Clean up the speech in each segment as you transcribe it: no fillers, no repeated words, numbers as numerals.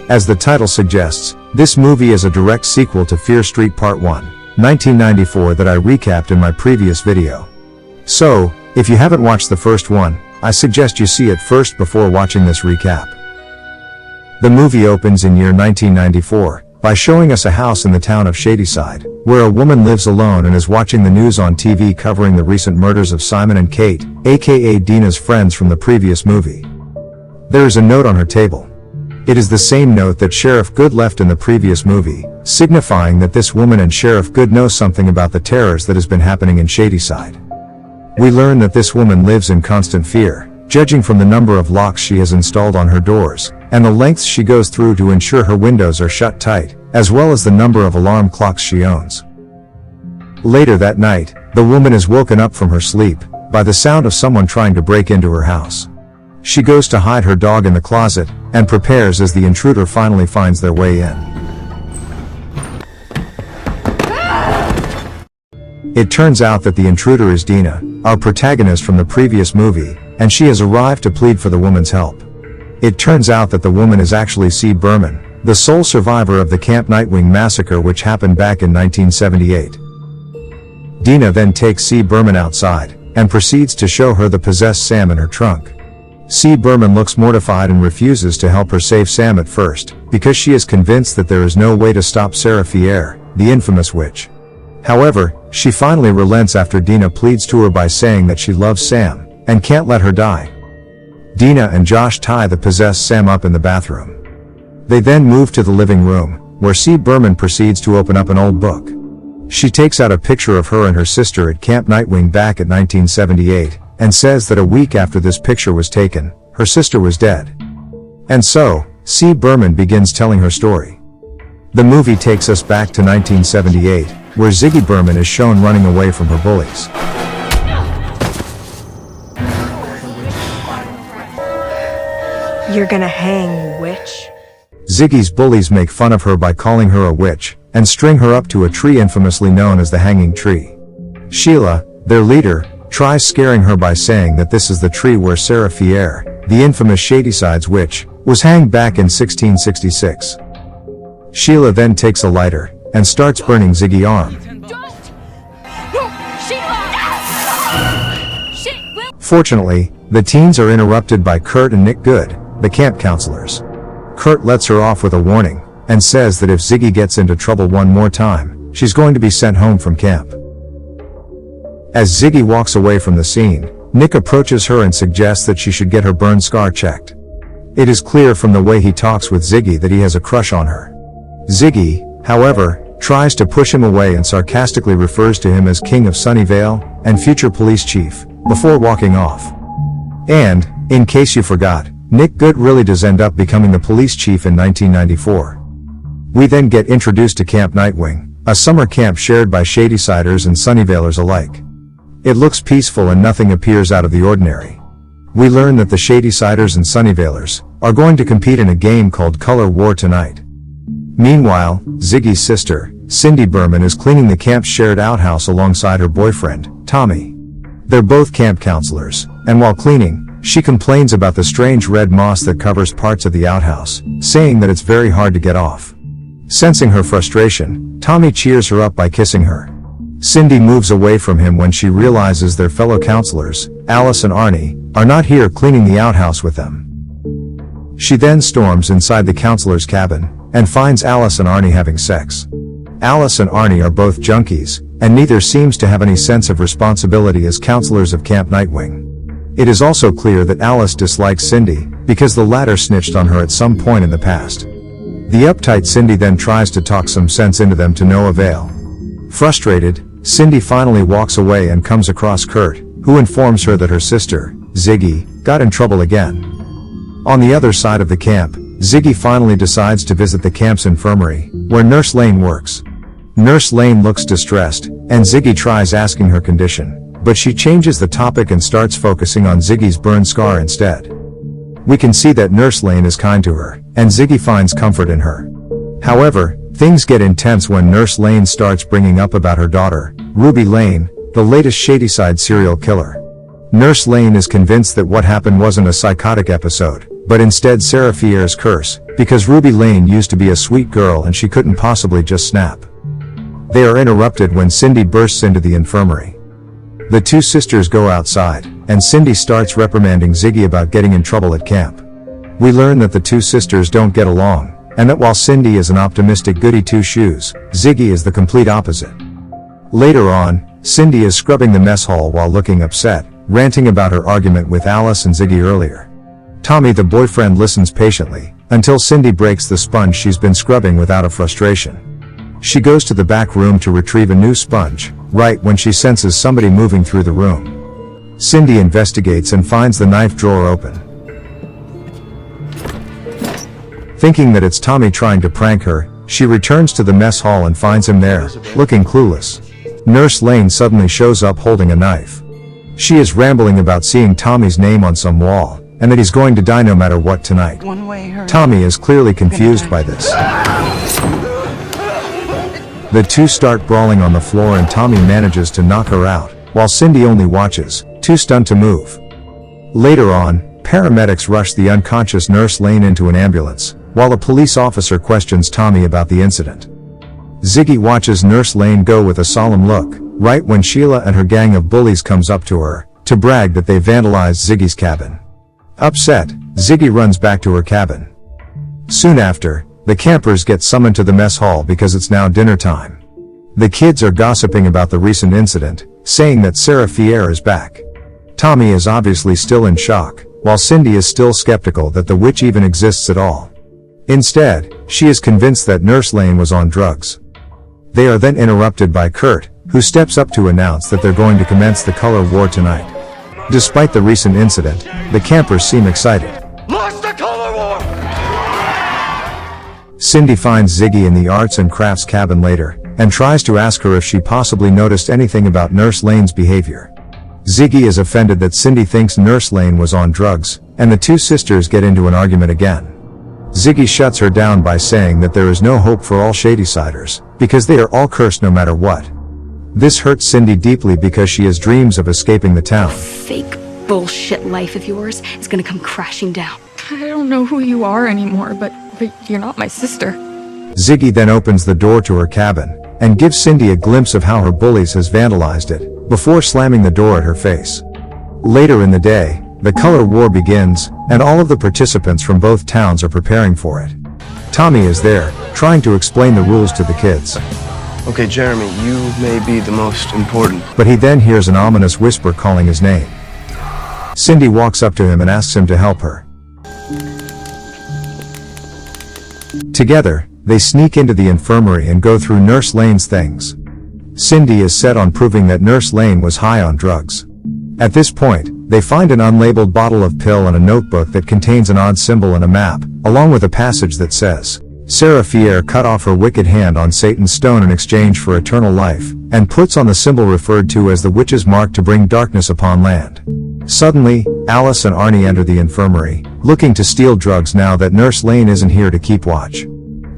As the title suggests, this movie is a direct sequel to Fear Street Part 1, 1994 that I recapped in my previous video. So, if you haven't watched the first one, I suggest you see it first before watching this recap. The movie opens in year 1994, by showing us a house in the town of Shadyside, where a woman lives alone and is watching the news on TV covering the recent murders of Simon and Kate, aka Deena's friends from the previous movie. There is a note on her table. It is the same note that Sheriff Goode left in the previous movie, signifying that this woman and Sheriff Goode know something about the terrors that has been happening in Shadyside. We learn that this woman lives in constant fear, judging from the number of locks she has installed on her doors, and the lengths she goes through to ensure her windows are shut tight, as well as the number of alarm clocks she owns. Later that night, the woman is woken up from her sleep by the sound of someone trying to break into her house. She goes to hide her dog in the closet, and prepares as the intruder finally finds their way in. It turns out that the intruder is Deena, our protagonist from the previous movie, and she has arrived to plead for the woman's help. It turns out that the woman is actually C. Berman, the sole survivor of the Camp Nightwing massacre which happened back in 1978. Deena then takes C. Berman outside, and proceeds to show her the possessed Sam in her trunk. C. Berman looks mortified and refuses to help her save Sam at first, because she is convinced that there is no way to stop Fier, the infamous witch. However, she finally relents after Deena pleads to her by saying that she loves Sam, and can't let her die. Deena and Josh tie the possessed Sam up in the bathroom. They then move to the living room, where C. Berman proceeds to open up an old book. She takes out a picture of her and her sister at Camp Nightwing back at 1978, and says that a week after this picture was taken, her sister was dead. And so, C. Berman begins telling her story. The movie takes us back to 1978, where Ziggy Berman is shown running away from her bullies. You're gonna hang, you witch. Ziggy's bullies make fun of her by calling her a witch, and string her up to a tree infamously known as the hanging tree. Sheila, their leader, tries scaring her by saying that this is the tree where Fier, the infamous Shadyside's witch, was hanged back in 1666. Sheila then takes a lighter, and starts burning Ziggy's arm. Fortunately, the teens are interrupted by Kurt and Nick Goode, the camp counselors. Kurt lets her off with a warning, and says that if Ziggy gets into trouble one more time, she's going to be sent home from camp. As Ziggy walks away from the scene, Nick approaches her and suggests that she should get her burn scar checked. It is clear from the way he talks with Ziggy that he has a crush on her. Ziggy, however, tries to push him away and sarcastically refers to him as King of Sunnyvale, and future police chief, before walking off. And, in case you forgot, Nick Goode really does end up becoming the police chief in 1994. We then get introduced to Camp Nightwing, a summer camp shared by Shadysiders and Sunnyvalers alike. It looks peaceful and nothing appears out of the ordinary. We learn that the Shadysiders and Sunnyvalers are going to compete in a game called Color War tonight. Meanwhile, Ziggy's sister, Cindy Berman, is cleaning the camp's shared outhouse alongside her boyfriend, Tommy. They're both camp counselors, and while cleaning, she complains about the strange red moss that covers parts of the outhouse, saying that it's very hard to get off. Sensing her frustration, Tommy cheers her up by kissing her. Cindy moves away from him when she realizes their fellow counselors, Alice and Arnie, are not here cleaning the outhouse with them. She then storms inside the counselor's cabin, and finds Alice and Arnie having sex. Alice and Arnie are both junkies, and neither seems to have any sense of responsibility as counselors of Camp Nightwing. It is also clear that Alice dislikes Cindy, because the latter snitched on her at some point in the past. The uptight Cindy then tries to talk some sense into them to no avail. Frustrated, Cindy finally walks away and comes across Kurt, who informs her that her sister, Ziggy, got in trouble again. On the other side of the camp, Ziggy finally decides to visit the camp's infirmary, where Nurse Lane works. Nurse Lane looks distressed, and Ziggy tries asking her condition, but she changes the topic and starts focusing on Ziggy's burn scar instead. We can see that Nurse Lane is kind to her, and Ziggy finds comfort in her. However, things get intense when Nurse Lane starts bringing up about her daughter, Ruby Lane, the latest Shadyside serial killer. Nurse Lane is convinced that what happened wasn't a psychotic episode, but instead Sarah Fier's curse, because Ruby Lane used to be a sweet girl and she couldn't possibly just snap. They are interrupted when Cindy bursts into the infirmary. The two sisters go outside, and Cindy starts reprimanding Ziggy about getting in trouble at camp. We learn that the two sisters don't get along, and that while Cindy is an optimistic goody two-shoes, Ziggy is the complete opposite. Later on, Cindy is scrubbing the mess hall while looking upset, ranting about her argument with Alice and Ziggy earlier. Tommy the boyfriend listens patiently, until Cindy breaks the sponge she's been scrubbing with out of frustration. She goes to the back room to retrieve a new sponge, right when she senses somebody moving through the room. Cindy investigates and finds the knife drawer open. Thinking that it's Tommy trying to prank her, she returns to the mess hall and finds him there, looking clueless. Nurse Lane suddenly shows up holding a knife. She is rambling about seeing Tommy's name on some wall, and that he's going to die no matter what tonight. Tommy is clearly confused by this. The two start brawling on the floor and Tommy manages to knock her out, while Cindy only watches, too stunned to move. Later on, paramedics rush the unconscious Nurse Lane into an ambulance, while a police officer questions Tommy about the incident. Ziggy watches Nurse Lane go with a solemn look, right when Sheila and her gang of bullies comes up to her, to brag that they vandalized Ziggy's cabin. Upset, Ziggy runs back to her cabin. Soon after, the campers get summoned to the mess hall because it's now dinner time. The kids are gossiping about the recent incident, saying that Sarah Fier is back. Tommy is obviously still in shock, while Cindy is still skeptical that the witch even exists at all. Instead, she is convinced that Nurse Lane was on drugs. They are then interrupted by Kurt, who steps up to announce that they're going to commence the color war tonight. Despite the recent incident, the campers seem excited. Launch the color war! Cindy finds Ziggy in the arts and crafts cabin later, and tries to ask her if she possibly noticed anything about Nurse Lane's behavior. Ziggy is offended that Cindy thinks Nurse Lane was on drugs, and the two sisters get into an argument again. Ziggy shuts her down by saying that there is no hope for all Shadysiders, because they are all cursed no matter what. This hurts Cindy deeply because she has dreams of escaping the town. Fake bullshit life of yours is gonna come crashing down. I don't know who you are anymore, but you're not my sister. Ziggy then opens the door to her cabin, and gives Cindy a glimpse of how her bullies has vandalized it, before slamming the door at her face. Later in the day, the color war begins, and all of the participants from both towns are preparing for it. Tommy is there, trying to explain the rules to the kids. Okay, Jeremy, you may be the most important. But he then hears an ominous whisper calling his name. Cindy walks up to him and asks him to help her. Together, they sneak into the infirmary and go through Nurse Lane's things. Cindy is set on proving that Nurse Lane was high on drugs. At this point, they find an unlabeled bottle of pill and a notebook that contains an odd symbol and a map, along with a passage that says, Sarah Fier cut off her wicked hand on Satan's stone in exchange for eternal life, and puts on the symbol referred to as the witch's mark to bring darkness upon land. Suddenly, Alice and Arnie enter the infirmary, looking to steal drugs now that Nurse Lane isn't here to keep watch.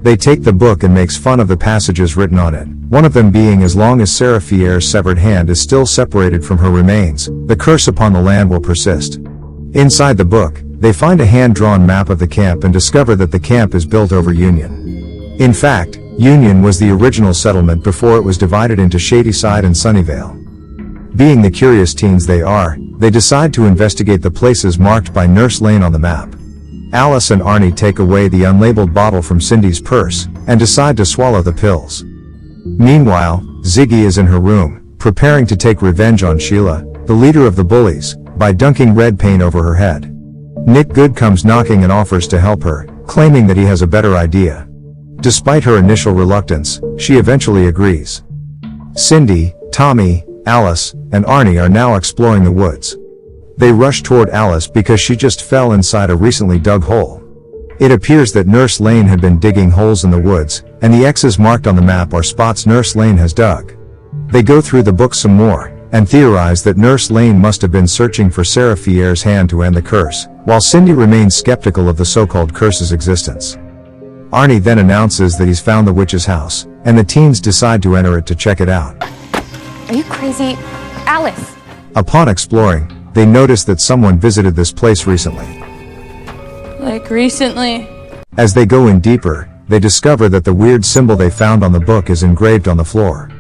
They take the book and makes fun of the passages written on it, one of them being as long as Sarah Fier's severed hand is still separated from her remains, the curse upon the land will persist. Inside the book, they find a hand-drawn map of the camp and discover that the camp is built over Union. In fact, Union was the original settlement before it was divided into Shadyside and Sunnyvale. Being the curious teens they are, they decide to investigate the places marked by Nurse Lane on the map. Alice and Arnie take away the unlabeled bottle from Cindy's purse, and decide to swallow the pills. Meanwhile, Ziggy is in her room, preparing to take revenge on Sheila, the leader of the bullies, by dunking red paint over her head. Nick Goode comes knocking and offers to help her, claiming that he has a better idea. Despite her initial reluctance, she eventually agrees. Cindy, Tommy, Alice, and Arnie are now exploring the woods. They rush toward Alice because she just fell inside a recently dug hole. It appears that Nurse Lane had been digging holes in the woods, and the X's marked on the map are spots Nurse Lane has dug. They go through the book some more, and theorize that Nurse Lane must have been searching for Sarah Fier's hand to end the curse, while Cindy remains skeptical of the so-called curse's existence. Arnie then announces that he's found the witch's house, and the teens decide to enter it to check it out. Are you crazy? Alice! Upon exploring, they notice that someone visited this place recently. Like recently. As they go in deeper, they discover that the weird symbol they found on the book is engraved on the floor.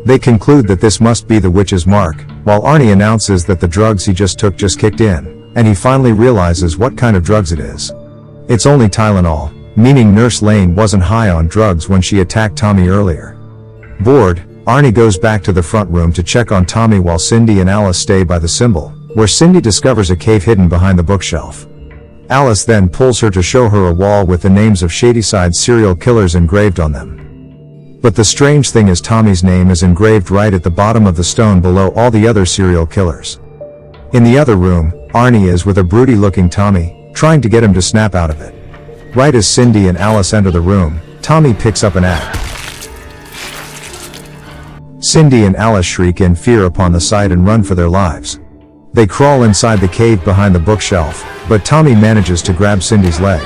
They conclude that this must be the witch's mark, while Arnie announces that the drugs he just took just kicked in, and he finally realizes what kind of drugs it is. It's only Tylenol, meaning Nurse Lane wasn't high on drugs when she attacked Tommy earlier. Bored, Arnie goes back to the front room to check on Tommy while Cindy and Alice stay by the symbol, where Cindy discovers a cave hidden behind the bookshelf. Alice then pulls her to show her a wall with the names of Shadyside serial killers engraved on them. But the strange thing is Tommy's name is engraved right at the bottom of the stone below all the other serial killers. In the other room, Arnie is with a broody-looking Tommy, trying to get him to snap out of it. Right as Cindy and Alice enter the room, Tommy picks up an axe. Cindy and Alice shriek in fear upon the sight and run for their lives. They crawl inside the cave behind the bookshelf, but Tommy manages to grab Cindy's leg.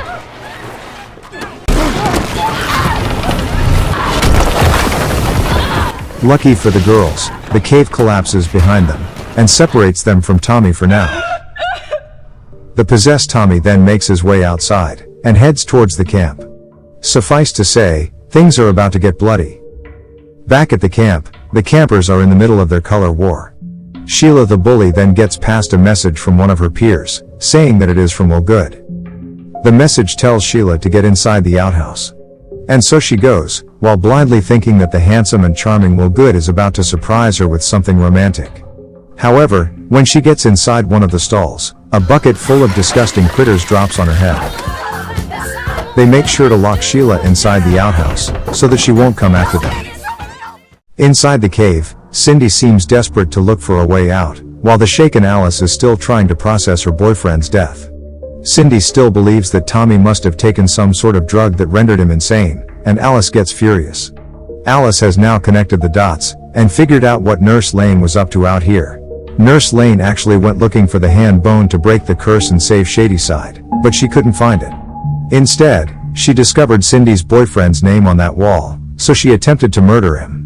Lucky for the girls, the cave collapses behind them, and separates them from Tommy for now. The possessed Tommy then makes his way outside, and heads towards the camp. Suffice to say, things are about to get bloody. Back at the camp, the campers are in the middle of their color war. Sheila the bully then gets passed a message from one of her peers, saying that it is from Goode. The message tells Sheila to get inside the outhouse. And so she goes, while blindly thinking that the handsome and charming Goode is about to surprise her with something romantic. However, when she gets inside one of the stalls, a bucket full of disgusting critters drops on her head. They make sure to lock Sheila inside the outhouse, so that she won't come after them. Inside the cave, Cindy seems desperate to look for a way out, while the shaken Alice is still trying to process her boyfriend's death. Cindy still believes that Tommy must have taken some sort of drug that rendered him insane, and Alice gets furious. Alice has now connected the dots, and figured out what Nurse Lane was up to out here. Nurse Lane actually went looking for the hand bone to break the curse and save Shadyside, but she couldn't find it. Instead, she discovered Cindy's boyfriend's name on that wall, so she attempted to murder him.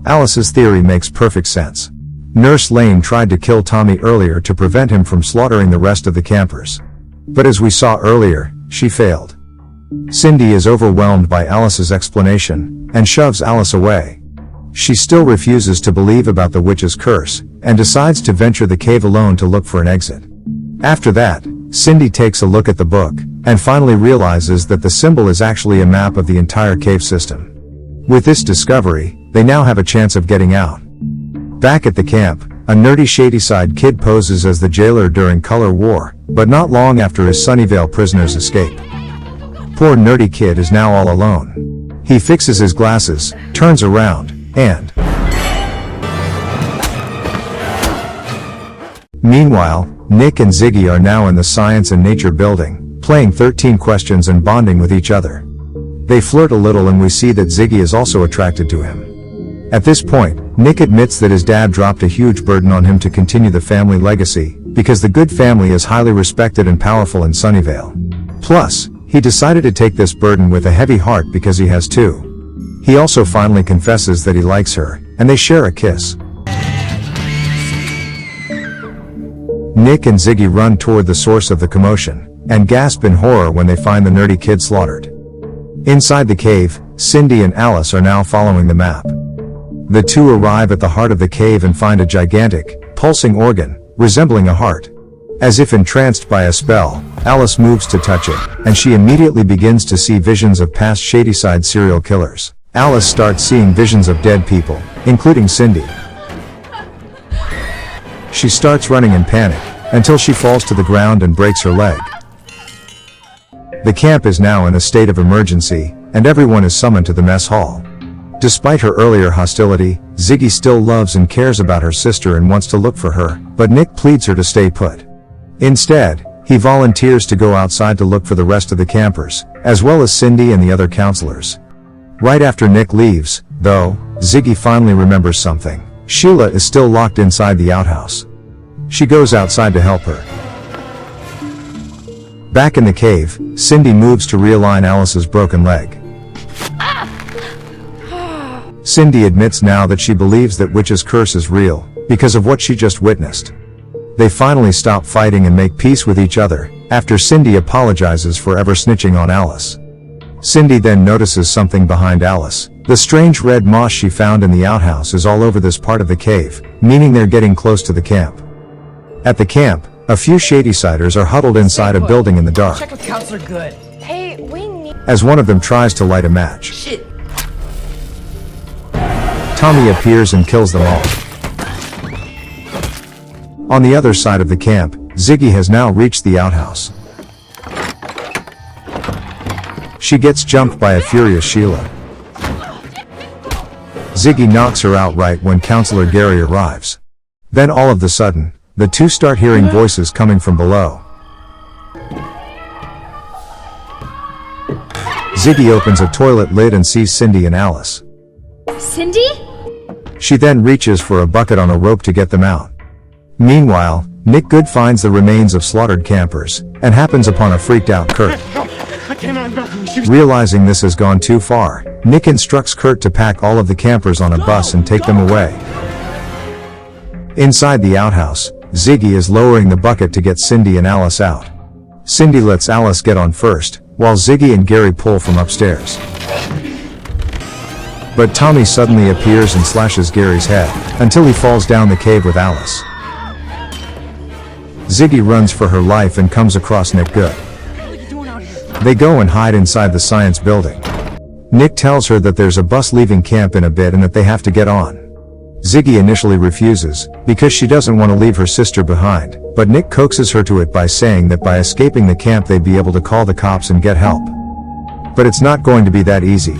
Alice's theory makes perfect sense. Nurse Lane tried to kill Tommy earlier to prevent him from slaughtering the rest of the campers. But as we saw earlier, she failed. Cindy is overwhelmed by Alice's explanation, and shoves Alice away. She still refuses to believe about the witch's curse, and decides to venture the cave alone to look for an exit. After that, Cindy takes a look at the book, and finally realizes that the symbol is actually a map of the entire cave system. With this discovery, they now have a chance of getting out. Back at the camp, a nerdy Shadyside kid poses as the jailer during Color War, but not long after his Sunnyvale prisoners escape. Poor nerdy kid is now all alone. He fixes his glasses, turns around, and... Meanwhile, Nick and Ziggy are now in the Science and Nature building, playing 13 questions and bonding with each other. They flirt a little and we see that Ziggy is also attracted to him. At this point, Nick admits that his dad dropped a huge burden on him to continue the family legacy, because the Goode family is highly respected and powerful in Sunnyvale. Plus, he decided to take this burden with a heavy heart because he has two. He also finally confesses that he likes her, and they share a kiss. Nick and Ziggy run toward the source of the commotion, and gasp in horror when they find the nerdy kid slaughtered. Inside the cave, Cindy and Alice are now following the map. The two arrive at the heart of the cave and find a gigantic, pulsing organ, resembling a heart. As if entranced by a spell, Alice moves to touch it, and she immediately begins to see visions of past Shadyside serial killers. Alice starts seeing visions of dead people, including Cindy. She starts running in panic, until she falls to the ground and breaks her leg. The camp is now in a state of emergency, and everyone is summoned to the mess hall. Despite her earlier hostility, Ziggy still loves and cares about her sister and wants to look for her, but Nick pleads her to stay put. Instead, he volunteers to go outside to look for the rest of the campers, as well as Cindy and the other counselors. Right after Nick leaves, though, Ziggy finally remembers something. Sheila is still locked inside the outhouse. She goes outside to help her. Back in the cave, Cindy moves to realign Alice's broken leg. Cindy admits now that she believes that witch's curse is real, because of what she just witnessed. They finally stop fighting and make peace with each other, after Cindy apologizes for ever snitching on Alice. Cindy then notices something behind Alice. The strange red moss she found in the outhouse is all over this part of the cave, meaning they're getting close to the camp. At the camp, a few Shadysiders are huddled inside a building in the dark. Check with Counselor Good. Hey, we need... As one of them tries to light a match, Shit. Tommy appears and kills them all. On the other side of the camp, Ziggy has now reached the outhouse. She gets jumped by a furious Sheila. Ziggy knocks her out right when Counselor Gary arrives. Then all of a sudden, the two start hearing voices coming from below. Ziggy opens a toilet lid and sees Cindy and Alice. Cindy? She then reaches for a bucket on a rope to get them out. Meanwhile, Nick Good finds the remains of slaughtered campers, and happens upon a freaked out Kurt. Realizing this has gone too far, Nick instructs Kurt to pack all of the campers on a bus and take them away. Inside the outhouse, Ziggy is lowering the bucket to get Cindy and Alice out. Cindy lets Alice get on first, while Ziggy and Gary pull from upstairs. But Tommy suddenly appears and slashes Gary's head, until he falls down the cave with Alice. Ziggy runs for her life and comes across Nick Good. They go and hide inside the science building. Nick tells her that there's a bus leaving camp in a bit and that they have to get on. Ziggy initially refuses, because she doesn't want to leave her sister behind, but Nick coaxes her to it by saying that by escaping the camp they'd be able to call the cops and get help. But it's not going to be that easy.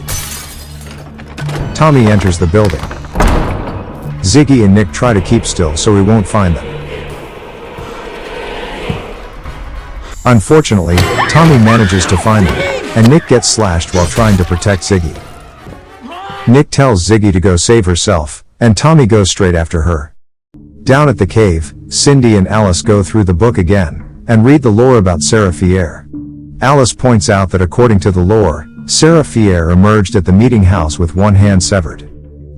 Tommy enters the building. Ziggy and Nick try to keep still so he won't find them. Unfortunately, Tommy manages to find them, and Nick gets slashed while trying to protect Ziggy. Nick tells Ziggy to go save herself, and Tommy goes straight after her. Down at the cave, Cindy and Alice go through the book again, and read the lore about Fier. Alice points out that according to the lore, Fier emerged at the meeting house with one hand severed.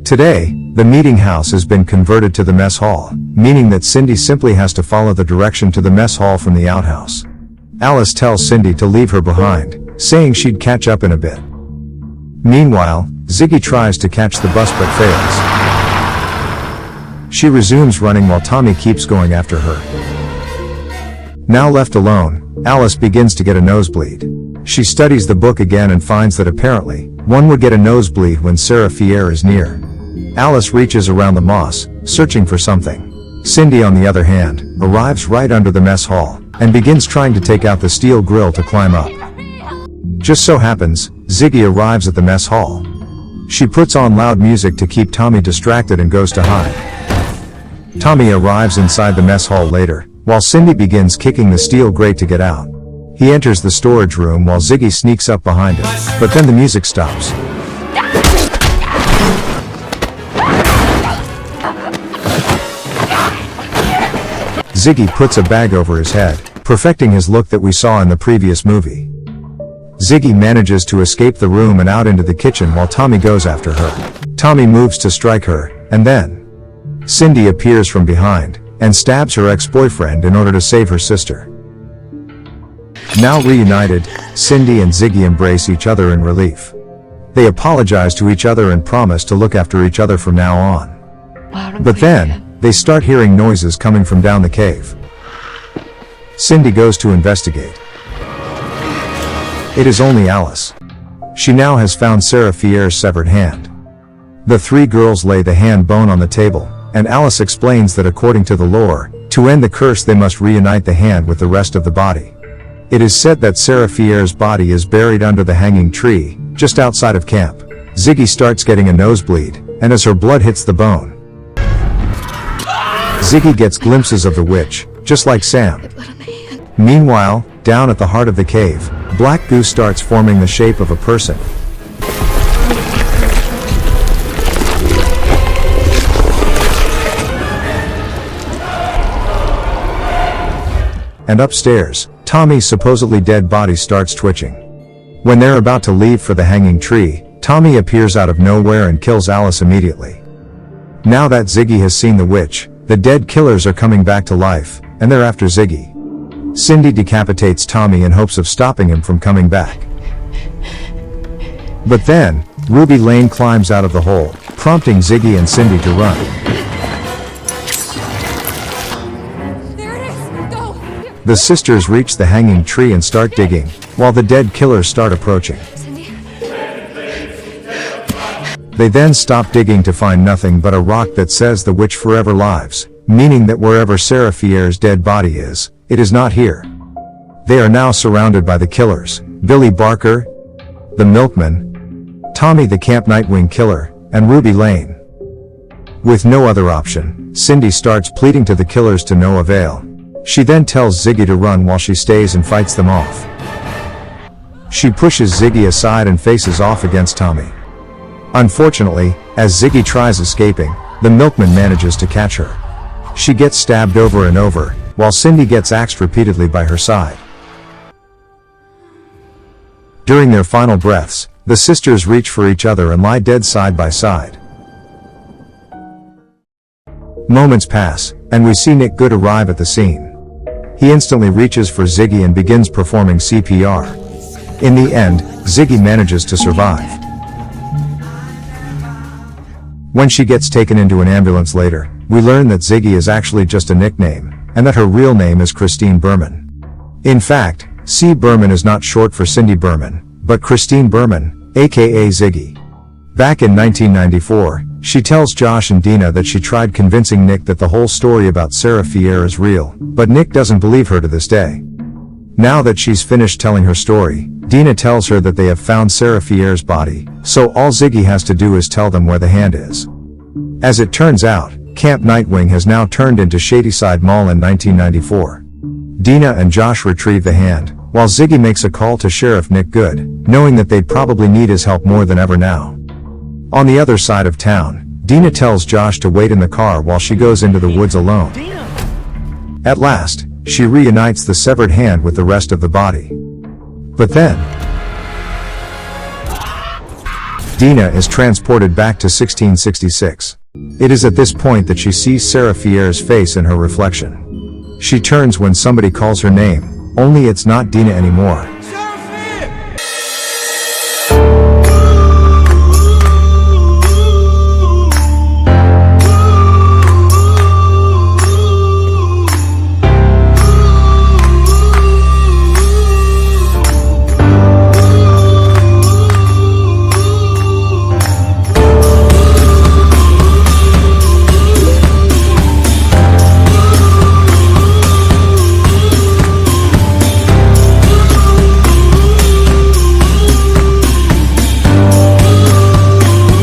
Today, the meeting house has been converted to the mess hall, meaning that Cindy simply has to follow the direction to the mess hall from the outhouse. Alice tells Cindy to leave her behind, saying she'd catch up in a bit. Meanwhile, Ziggy tries to catch the bus but fails. She resumes running while Tommy keeps going after her. Now left alone, Alice begins to get a nosebleed. She studies the book again and finds that apparently, one would get a nosebleed when Fier is near. Alice reaches around the moss, searching for something. Cindy, on the other hand, arrives right under the mess hall, and begins trying to take out the steel grill to climb up. Just so happens, Ziggy arrives at the mess hall. She puts on loud music to keep Tommy distracted and goes to hide. Tommy arrives inside the mess hall later, while Cindy begins kicking the steel grate to get out. He enters the storage room while Ziggy sneaks up behind him, but then the music stops. Ziggy puts a bag over his head, perfecting his look that we saw in the previous movie. Ziggy manages to escape the room and out into the kitchen while Tommy goes after her. Tommy moves to strike her, and then Cindy appears from behind, and stabs her ex-boyfriend in order to save her sister. Now reunited, Cindy and Ziggy embrace each other in relief. They apologize to each other and promise to look after each other from now on. But then, they start hearing noises coming from down the cave. Cindy goes to investigate. It is only Alice. She now has found Fier's severed hand. The three girls lay the hand bone on the table, and Alice explains that according to the lore, to end the curse they must reunite the hand with the rest of the body. It is said that Fier's body is buried under the hanging tree, just outside of camp. Ziggy starts getting a nosebleed, and as her blood hits the bone, Ziggy gets glimpses of the witch, just like Sam. Meanwhile, down at the heart of the cave, black goo starts forming the shape of a person. And upstairs, Tommy's supposedly dead body starts twitching. When they're about to leave for the hanging tree, Tommy appears out of nowhere and kills Alice immediately. Now that Ziggy has seen the witch, the dead killers are coming back to life, and they're after Ziggy. Cindy decapitates Tommy in hopes of stopping him from coming back. But then, Ruby Lane climbs out of the hole, prompting Ziggy and Cindy to run. There it is! Go! The sisters reach the hanging tree and start digging, while the dead killers start approaching. They then stop digging to find nothing but a rock that says the witch forever lives, meaning that wherever Sarah Fier's dead body is, it is not here. They are now surrounded by the killers, Billy Barker, the milkman, Tommy the Camp Nightwing killer, and Ruby Lane. With no other option, Cindy starts pleading to the killers to no avail. She then tells Ziggy to run while she stays and fights them off. She pushes Ziggy aside and faces off against Tommy. Unfortunately, as Ziggy tries escaping, the milkman manages to catch her. She gets stabbed over and over, while Cindy gets axed repeatedly by her side. During their final breaths, the sisters reach for each other and lie dead side by side. Moments pass, and we see Nick Goode arrive at the scene. He instantly reaches for Ziggy and begins performing CPR. In the end, Ziggy manages to survive. When she gets taken into an ambulance later, we learn that Ziggy is actually just a nickname, and that her real name is Christine Berman. In fact, C. Berman is not short for Cindy Berman, but Christine Berman, aka Ziggy. Back in 1994, she tells Josh and Deena that she tried convincing Nick that the whole story about Sarah Fier is real, but Nick doesn't believe her to this day. Now that she's finished telling her story, Deena tells her that they have found Sarah Fier's body, so all Ziggy has to do is tell them where the hand is. As it turns out, Camp Nightwing has now turned into Shadyside Mall in 1994. Deena and Josh retrieve the hand, while Ziggy makes a call to Sheriff Nick Goode, knowing that they'd probably need his help more than ever now. On the other side of town, Deena tells Josh to wait in the car while she goes into the woods alone. At last, she reunites the severed hand with the rest of the body. But then, Deena is transported back to 1666. It is at this point that she sees Sarah Fier's face in her reflection. She turns when somebody calls her name, only it's not Deena anymore.